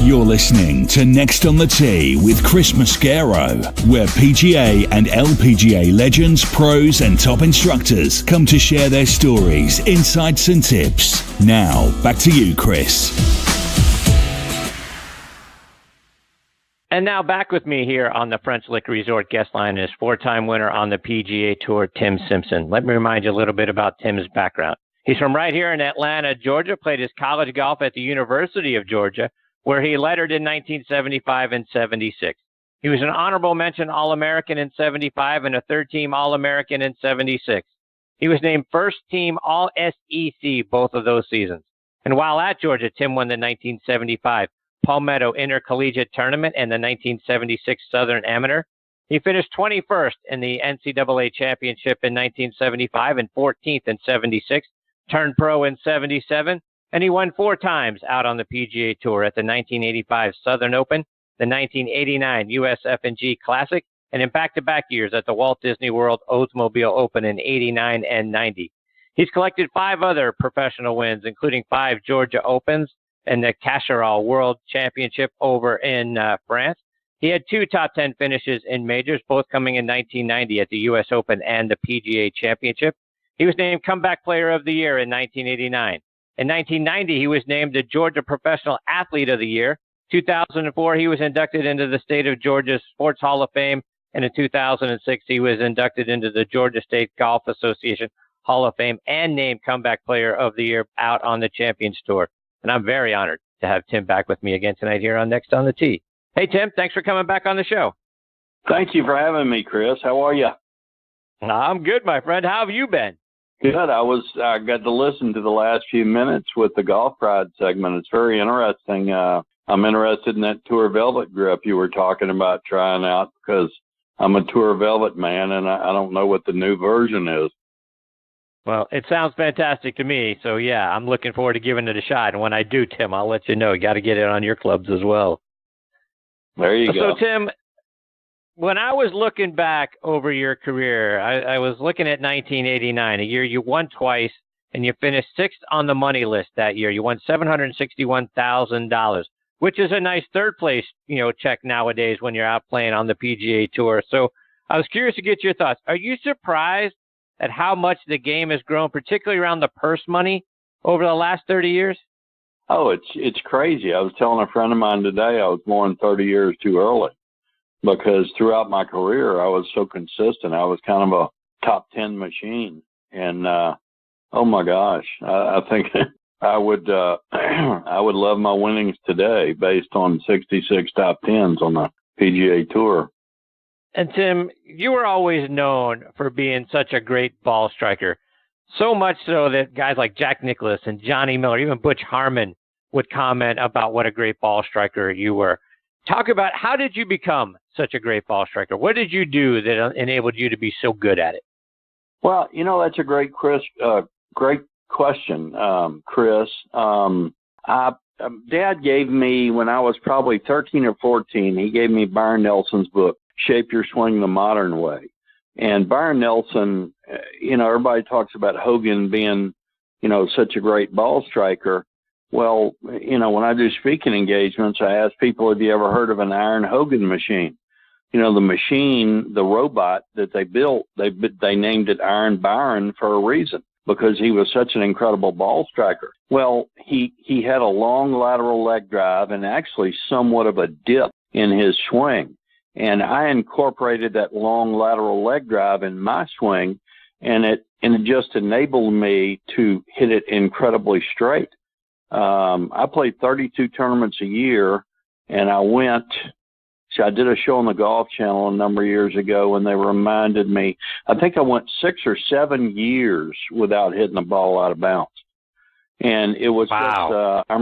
You're listening to Next on the Tee with Chris Mascaro, where PGA and LPGA legends, pros, and top instructors come to share their stories, insights, and tips. Now, back to you, Chris. And now back with me here on the French Lick Resort guest line is four-time winner on the PGA Tour, Tim Simpson. Let me remind you a little bit about Tim's background. He's from right here in Atlanta, Georgia, played his college golf at the University of Georgia, where he lettered in 1975 and 76. He was an honorable mention All-American in 75 and a third-team All-American in 76. He was named first-team All-SEC both of those seasons. And while at Georgia, Tim won the 1975 Palmetto Intercollegiate Tournament and the 1976 Southern Amateur. He finished 21st in the NCAA Championship in 1975 and 14th in 76, turned pro in 77, and he won 4 times out on the PGA Tour at the 1985 Southern Open, the 1989 USF&G Classic, and in back-to-back years at the Walt Disney World Oldsmobile Open in 89 and 90. He's collected 5 other professional wins, including 5 Georgia Opens and the Cacheral World Championship over in France. He had 2 top 10 finishes in majors, both coming in 1990 at the U.S. Open and the PGA Championship. He was named Comeback Player of the Year in 1989. In 1990, he was named the Georgia Professional Athlete of the Year. 2004, he was inducted into the State of Georgia Sports Hall of Fame. And in 2006, he was inducted into the Georgia State Golf Association Hall of Fame and named Comeback Player of the Year out on the Champions Tour. And I'm very honored to have Tim back with me again tonight here on Next on the Tee. Hey, Tim, thanks for coming back on the show. Thank you for having me, Chris. How are you? I'm good, my friend. How have you been? Good. I got to listen to the last few minutes with the Golf Pride segment. It's very interesting. I'm interested in that Tour Velvet grip you were talking about trying out because I'm a Tour Velvet man, and I don't know what the new version is. Well, it sounds fantastic to me. So, yeah, I'm looking forward to giving it a shot. And when I do, Tim, I'll let you know. You got to get it on your clubs as well. There you go. So, Tim, when I was looking back over your career, I was looking at 1989, a year you won twice, and you finished 6th on the money list that year. You won $761,000, which is a nice third place, check nowadays when you're out playing on the PGA Tour. So I was curious to get your thoughts. Are you surprised at how much the game has grown, particularly around the purse money over the last 30 years? Oh, it's crazy. I was telling a friend of mine today I was born 30 years too early because throughout my career I was so consistent. I was kind of a top 10 machine. And, oh, my gosh, I think I would love my winnings today based on 66 top 10s on the PGA Tour. And Tim, you were always known for being such a great ball striker, so much so that guys like Jack Nicklaus and Johnny Miller, even Butch Harmon, would comment about what a great ball striker you were. Talk about how did you become such a great ball striker? What did you do that enabled you to be so good at it? Well, that's a great question, Chris. Dad gave me, when I was probably 13 or 14, he gave me Byron Nelson's book, Shape Your Swing the Modern Way. And Byron Nelson, everybody talks about Hogan being, such a great ball striker. Well, when I do speaking engagements, I ask people, have you ever heard of an Iron Hogan machine? The machine, the robot that they built, they named it Iron Byron for a reason, because he was such an incredible ball striker. Well, he had a long lateral leg drive and actually somewhat of a dip in his swing. And I incorporated that long lateral leg drive in my swing, and it just enabled me to hit it incredibly straight. I played 32 tournaments a year, and I did a show on the Golf Channel a number of years ago, and they reminded me, I think I went 6 or 7 years without hitting the ball out of bounds. And it was wow. I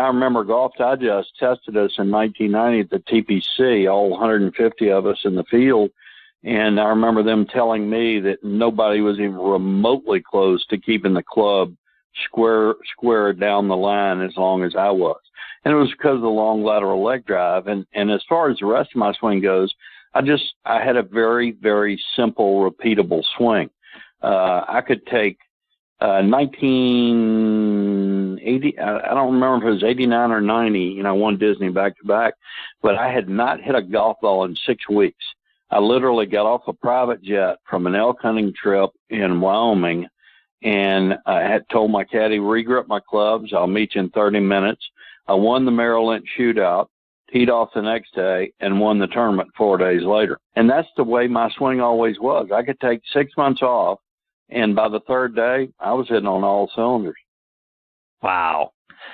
remember Golf Digest tested us in 1990 at the TPC, all 150 of us in the field. And I remember them telling me that nobody was even remotely close to keeping the club square down the line as long as I was. And it was because of the long lateral leg drive. And as far as the rest of my swing goes, I had a very, very simple, repeatable swing. I could take 19 in 80, I don't remember if it was 89 or 90, I won Disney back-to-back, but I had not hit a golf ball in 6 weeks. I literally got off a private jet from an elk hunting trip in Wyoming, and I had told my caddy, regrip my clubs, I'll meet you in 30 minutes. I won the Merrill Lynch shootout, teed off the next day, and won the tournament 4 days later. And that's the way my swing always was. I could take 6 months off, and by the third day, I was hitting on all cylinders. Wow.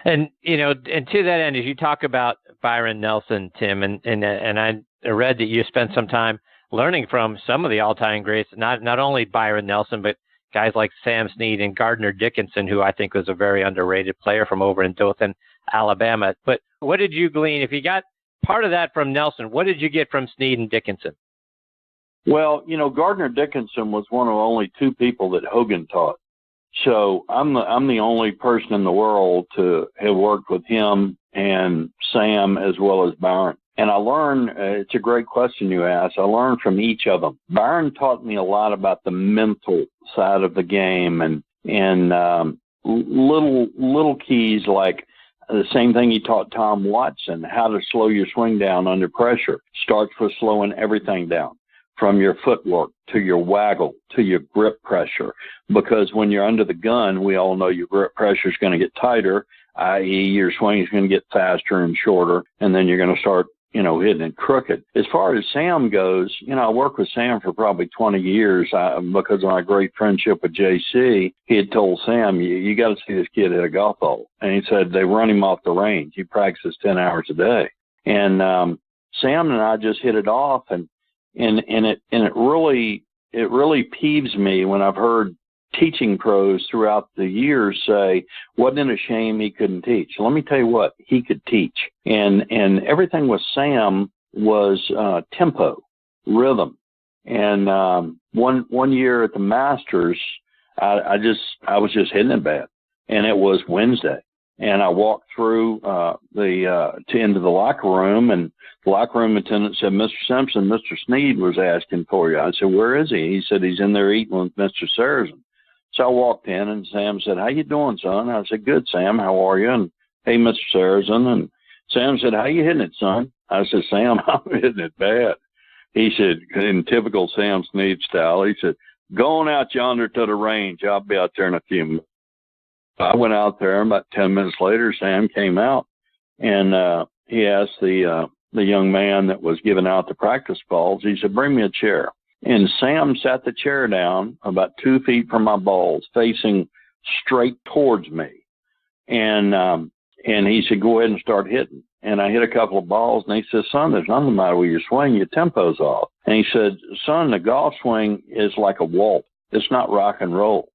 And, and to that end, as you talk about Byron Nelson, Tim, and I read that you spent some time learning from some of the all-time greats, not only Byron Nelson, but guys like Sam Snead and Gardner Dickinson, who I think was a very underrated player from over in Dothan, Alabama. But what did you glean? If you got part of that from Nelson, what did you get from Snead and Dickinson? Well, Gardner Dickinson was one of only 2 people that Hogan taught. So I'm the only person in the world to have worked with him and Sam as well as Byron. And I learned, it's a great question you asked, I learned from each of them. Byron taught me a lot about the mental side of the game and little keys like the same thing he taught Tom Watson, how to slow your swing down under pressure. Starts with slowing everything down, from your footwork to your waggle to your grip pressure. Because when you're under the gun, we all know your grip pressure is going to get tighter, i.e. your swing is going to get faster and shorter, and then you're going to start hitting it crooked. As far as Sam goes, I worked with Sam for probably 20 years because of my great friendship with JC. He had told Sam, you got to see this kid hit a golf ball. And he said they run him off the range. He practices 10 hours a day. And Sam and I just hit it off, and it really peeves me when I've heard teaching pros throughout the years say, wasn't it a shame he couldn't teach? Let me tell you what, he could teach. And everything with Sam was tempo, rhythm. And one year at the Masters, I was just hitting it bad. And it was Wednesday. And I walked through into the locker room, and the locker room attendant said, Mr. Simpson, Mr. Snead was asking for you. I said, where is he? He said, he's in there eating with Mr. Sarrazin. So I walked in, and Sam said, how you doing, son? I said, good, Sam. How are you? And, hey, Mr. Sarrazin. And Sam said, how you hitting it, son? I said, Sam, I'm hitting it bad. He said, in typical Sam Snead style, he said, going out yonder to the range. I'll be out there in a few minutes. I went out there, and about 10 minutes later, Sam came out, and he asked the young man that was giving out the practice balls, he said, bring me a chair. And Sam sat the chair down about 2 feet from my balls, facing straight towards me. And he said, go ahead and start hitting. And I hit a couple of balls, and he said, son, there's nothing the matter with your swing. Your tempo's off. And he said, son, the golf swing is like a waltz. It's not rock and roll.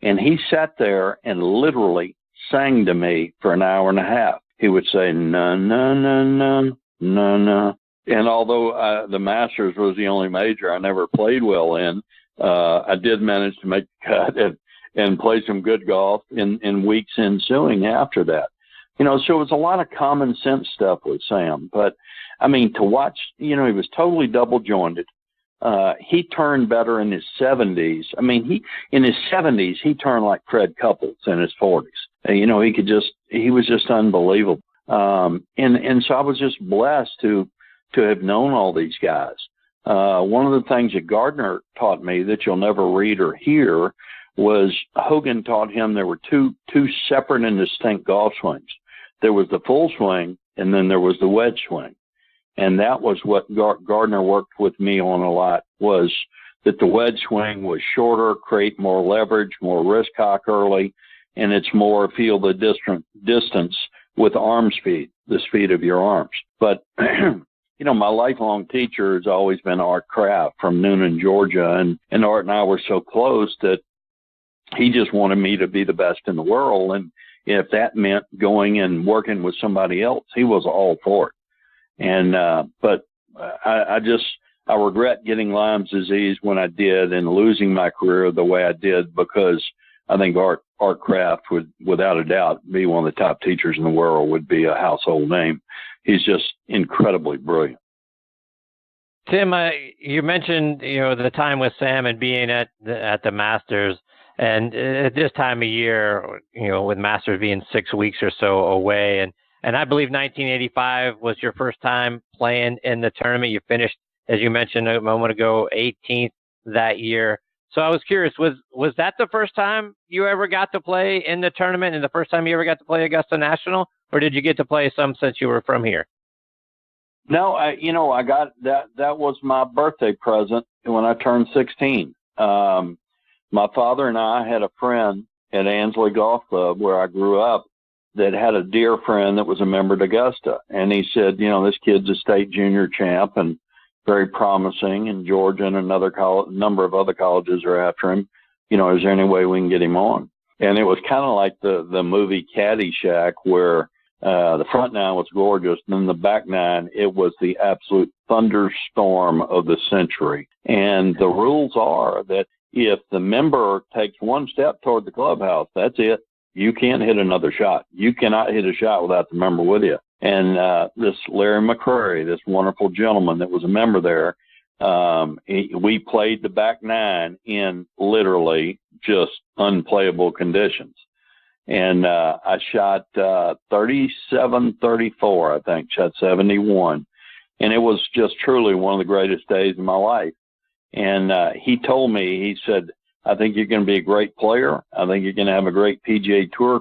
And he sat there and literally sang to me for an hour and a half. He would say, no, no, no, no, no, no. And although the Masters was the only major I never played well in, I did manage to make the cut and play some good golf in weeks ensuing after that. So it was a lot of common sense stuff with Sam. But, I mean, to watch, he was totally double jointed. He turned better in his 70s. I mean, in his 70s, he turned like Fred Couples in his 40s. He was just unbelievable. And so I was just blessed to have known all these guys. One of the things that Gardner taught me that you'll never read or hear was Hogan taught him there were two separate and distinct golf swings. There was the full swing, and then there was the wedge swing. And that was what Gardner worked with me on a lot, was that the wedge swing was shorter, create more leverage, more wrist cock early, and it's more feel the distance with arm speed, the speed of your arms. But, my lifelong teacher has always been Art Kraft from Noonan, Georgia, and Art and I were so close that he just wanted me to be the best in the world. And if that meant going and working with somebody else, he was all for it. And, but I regret getting Lyme's disease when I did and losing my career the way I did, because I think Art Kraft would, without a doubt, be one of the top teachers in the world, would be a household name. He's just incredibly brilliant. Tim, you mentioned, the time with Sam and being at the Masters. And at this time of year, with Masters being 6 weeks or so away, and I believe 1985 was your first time playing in the tournament. You finished, as you mentioned a moment ago, 18th that year. So I was curious, was that the first time you ever got to play in the tournament and the first time you ever got to play Augusta National, or did you get to play some since you were from here? No, I got that. That was my birthday present when I turned 16. My father and I had a friend at Ansley Golf Club where I grew up that had a dear friend that was a member at Augusta. And he said, this kid's a state junior champ and very promising, and Georgia and another number of other colleges are after him. Is there any way we can get him on? And it was kind of like the movie Caddyshack, where the front nine was gorgeous, and then the back nine, it was the absolute thunderstorm of the century. And the rules are that if the member takes one step toward the clubhouse, that's it. You can't hit another shot. You cannot hit a shot without the member with you. And this Larry McCrary, this wonderful gentleman that was a member there, we played the back nine in literally just unplayable conditions. And I shot 37-34, I think, shot 71. And it was just truly one of the greatest days of my life. And he told me, he said, I think you're going to be a great player. I think you're going to have a great PGA Tour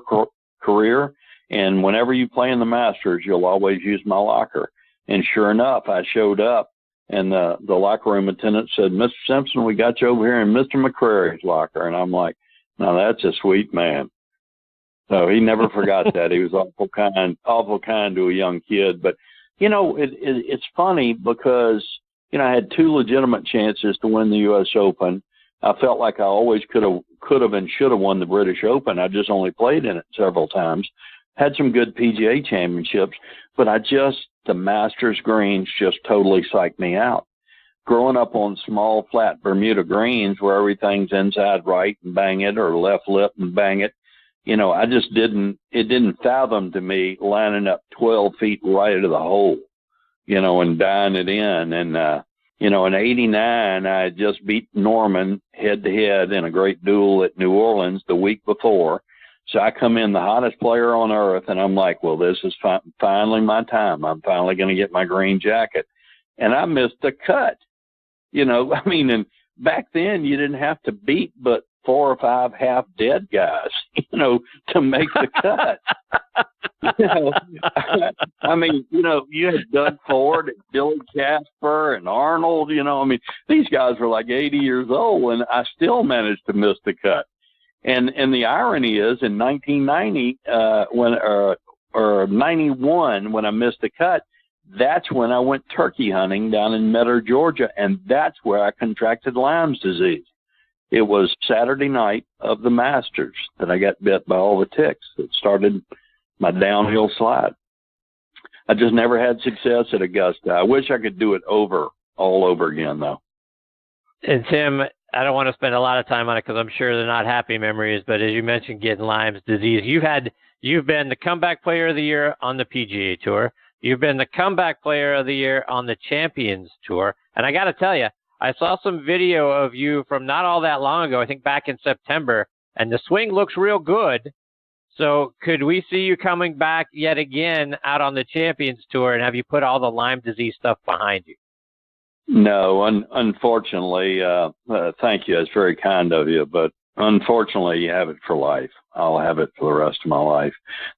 career. And whenever you play in the Masters, you'll always use my locker. And sure enough, I showed up, and the locker room attendant said, Mr. Simpson, we got you over here in Mr. McCrary's locker. And I'm like, now that's a sweet man. So he never forgot that. He was awful kind to a young kid. But, it's funny because, I had two legitimate chances to win the U.S. Open. I felt like I always could have and should have won the British Open. I just only played in it several times. Had some good PGA championships, but the Masters greens just totally psyched me out. Growing up on small, flat Bermuda greens where everything's inside right and bang it, or left lip and bang it, it didn't fathom to me lining up 12 feet right into the hole, and dying it in. And, in 89, I had just beat Norman head-to-head in a great duel at New Orleans the week before. So I come in the hottest player on earth, and I'm like, well, this is finally my time. I'm finally going to get my green jacket. And I missed the cut. And back then you didn't have to beat but 4 or 5 half-dead guys, to make the cut. You had Doug Ford and Billy Casper and Arnold, these guys were like 80 years old, and I still managed to miss the cut. And the irony is, in 1990, or 91, when I missed the cut, that's when I went turkey hunting down in Metter, Georgia, and that's where I contracted Lyme's disease. It was Saturday night of the Masters that I got bit by all the ticks that started my downhill slide. I just never had success at Augusta. I wish I could do it all over again, though. And Tim, I don't want to spend a lot of time on it because I'm sure they're not happy memories, but as you mentioned, getting Lyme's disease, you've been the comeback player of the year on the PGA Tour. You've been the comeback player of the year on the Champions Tour. And I got to tell you, I saw some video of you from not all that long ago, I think back in September, and the swing looks real good. So could we see you coming back yet again out on the Champions Tour, and have you put all the Lyme disease stuff behind you? No, unfortunately, thank you. It's very kind of you, but unfortunately, you have it for life. I'll have it for the rest of my life.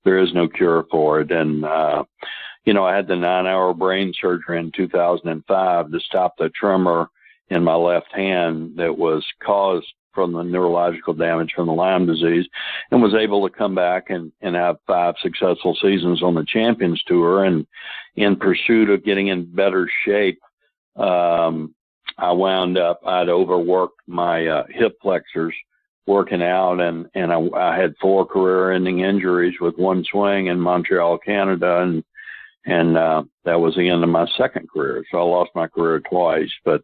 There is no cure for it. And, I had the 9-hour brain surgery in 2005 to stop the tremor in my left hand that was caused from the neurological damage from the Lyme disease, and was able to come back and have 5 successful seasons on the Champions Tour. And in pursuit of getting in better shape, I wound up, I'd overworked my hip flexors working out, and I had 4 career-ending injuries with one swing in Montreal, Canada, and that was the end of my second career. So I lost my career twice. But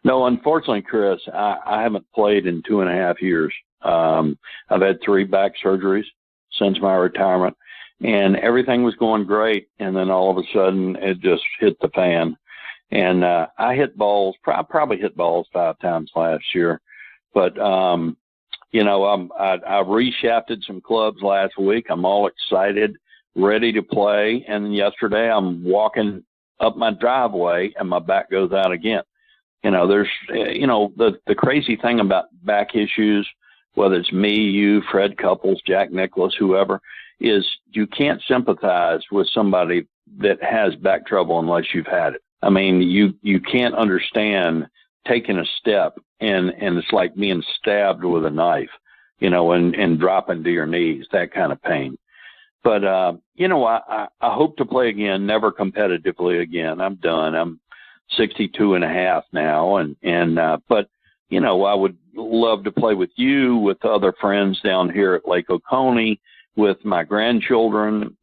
no, unfortunately, Chris, I haven't played in 2.5 years. I've had 3 back surgeries since my retirement, and everything was going great. And then all of a sudden it just hit the fan. And I hit balls, probably hit balls 5 times last year. But, I reshafted some clubs last week. I'm all excited, ready to play. And then yesterday I'm walking up my driveway and my back goes out again. There's, the crazy thing about back issues, whether it's me, you, Fred Couples, Jack Nicklaus, whoever, is you can't sympathize with somebody that has back trouble unless you've had it. I mean, you can't understand taking a step and it's like being stabbed with a knife, and dropping to your knees, that kind of pain. But, I hope to play again, never competitively again. I'm done. I'm 62 and a half now. But, I would love to play with you, with other friends down here at Lake Oconee, with my grandchildren,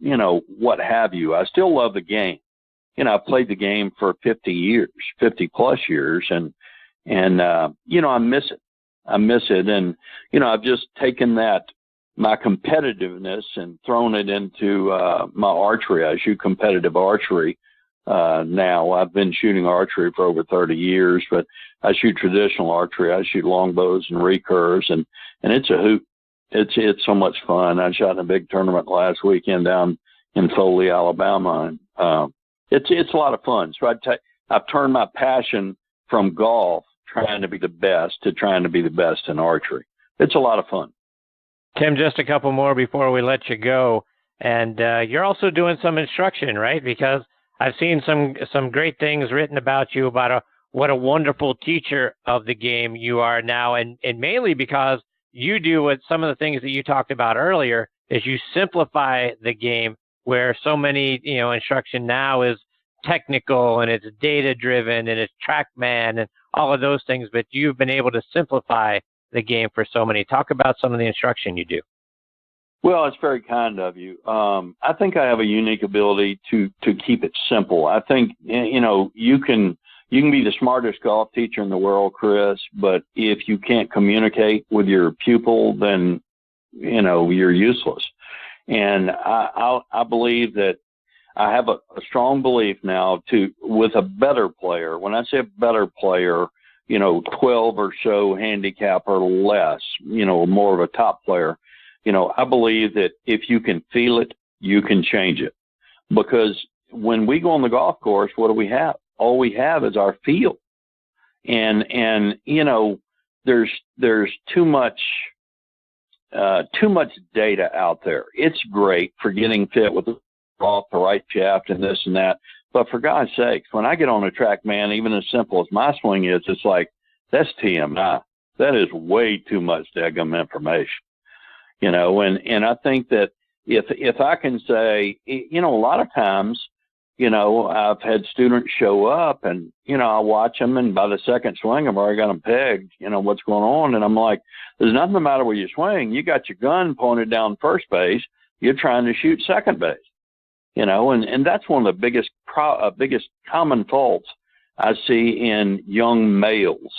what have you. I still love the game. I've played the game for 50 plus years. And I miss it. And, I've just taken my competitiveness and thrown it into my archery. I shoot competitive archery now. I've been shooting archery for over 30 years, but I shoot traditional archery. I shoot longbows and recurves, and it's a hoot. It's so much fun. I shot in a big tournament last weekend down in Foley, Alabama, and it's a lot of fun. So I've turned my passion from golf, trying to be the best, to trying to be the best in archery. It's a lot of fun. Tim, just a couple more before we let you go. And you're also doing some instruction, right? Because I've seen some great things written about you about what a wonderful teacher of the game you are now, and mainly because you do what some of the things that you talked about earlier is you simplify the game, where so many, instruction now is technical and it's data driven and it's TrackMan and all of those things, but you've been able to simplify the game for so many. Talk about some of the instruction you do. Well, it's very kind of you. I think I have a unique ability to keep it simple. I think, you can be the smartest golf teacher in the world, Chris, but if you can't communicate with your pupil, then, you're useless. And I believe that I have a strong belief now with a better player. When I say a better player, 12 or so handicap or less, more of a top player, I believe that if you can feel it, you can change it. Because when we go on the golf course, what do we have? All we have is our feel. And there's too much data out there. It's great for getting fit with off the right shaft and this and that. But for God's sakes, when I get on a TrackMan, even as simple as my swing is, it's like, that's TMI. That is way too much daggum information, and I think that if I can say, a lot of times, I've had students show up and, I watch them, and by the second swing, I've already got them pegged, what's going on. And I'm like, there's nothing the matter with your swing. You got your gun pointed down first base. You're trying to shoot second base. And that's one of the biggest common faults I see in young males,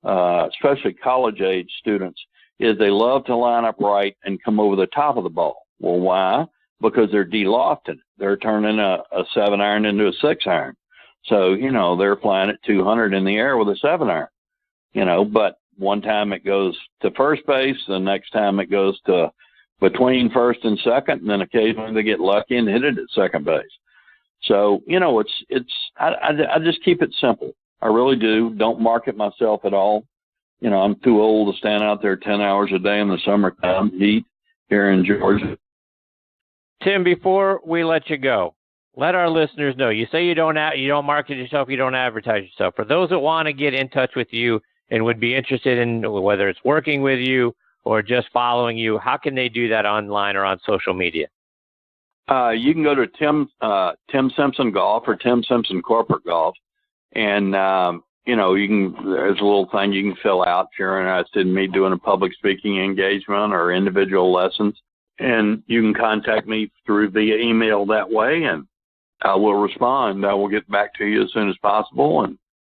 especially college-age students, is they love to line up right and come over the top of the ball. Well, why? Because they're de-lofting. They're turning a 7-iron into a 6-iron. So, they're flying at 200 in the air with a 7-iron, but one time it goes to first base, the next time it goes to between first and second, and then occasionally they get lucky and hit it at second base. So, I just keep it simple. I really do. Don't market myself at all. I'm too old to stand out there 10 hours a day in the summertime heat here in Georgia. Tim, before we let you go, let our listeners know. You say you don't market yourself, you don't advertise yourself. For those that want to get in touch with you and would be interested in whether it's working with you or just following you, how can they do that online or on social media? You can go to Tim Simpson Golf or Tim Simpson Corporate Golf, and there's a little thing you can fill out if you're interested in me doing a public speaking engagement or individual lessons, and you can contact me via email that way, and I will respond. I will get back to you as soon as possible,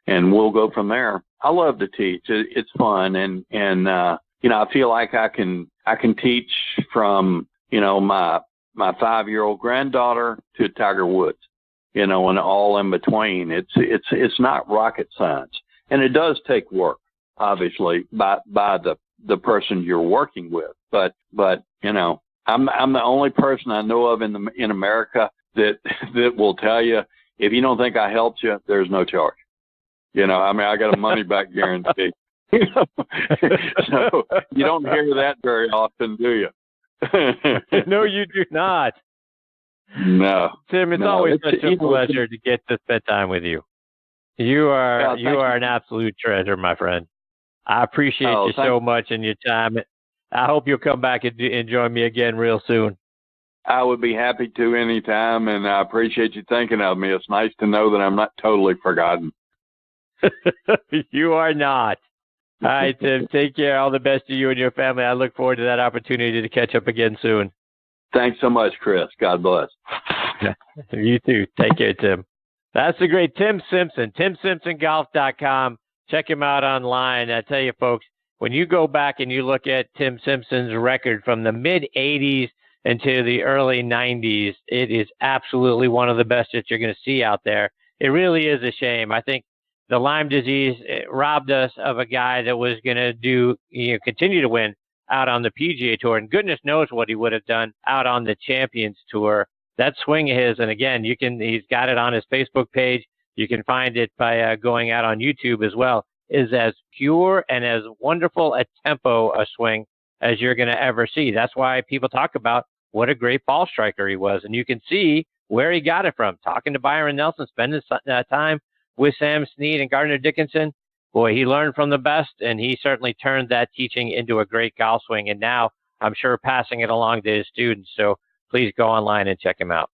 and we'll go from there. I love to teach. It's fun, and I feel like I can teach from my 5-year-old granddaughter to Tiger Woods, and all in between. It's not rocket science, and it does take work, obviously, by the the person you're working with. But you know, I'm the only person I know of in America that will tell you, if you don't think I helped you, there's no charge. You know, I mean, I got a money back guarantee. So you don't hear that very often, do you? No, you do not. No, Tim, it's always such a pleasure to get to spend time with you. You are an absolute treasure, my friend. I appreciate you so much and your time. I hope you'll come back and join me again real soon. I would be happy to anytime, and I appreciate you thinking of me. It's nice to know that I'm not totally forgotten. You are not. All right, Tim. Take care. All the best to you and your family. I look forward to that opportunity to catch up again soon. Thanks so much, Chris. God bless. You too. Take care, Tim. That's the great Tim Simpson, TimSimpsonGolf.com. Check him out online. I tell you, folks, when you go back and you look at Tim Simpson's record from the mid-'80s into the early 90s, it is absolutely one of the best that you're going to see out there. It really is a shame. I think the Lyme disease robbed us of a guy that was going to continue to win out on the PGA Tour, and goodness knows what he would have done out on the Champions Tour. That swing of his, and again, he's got it on his Facebook page. You can find it by going out on YouTube as well, is as pure and as wonderful a tempo a swing as you're going to ever see. That's why people talk about what a great ball striker he was, and you can see where he got it from. Talking to Byron Nelson, spending time with Sam Snead and Gardner Dickinson, boy, he learned from the best, and he certainly turned that teaching into a great golf swing, and now I'm sure passing it along to his students. So please go online and check him out.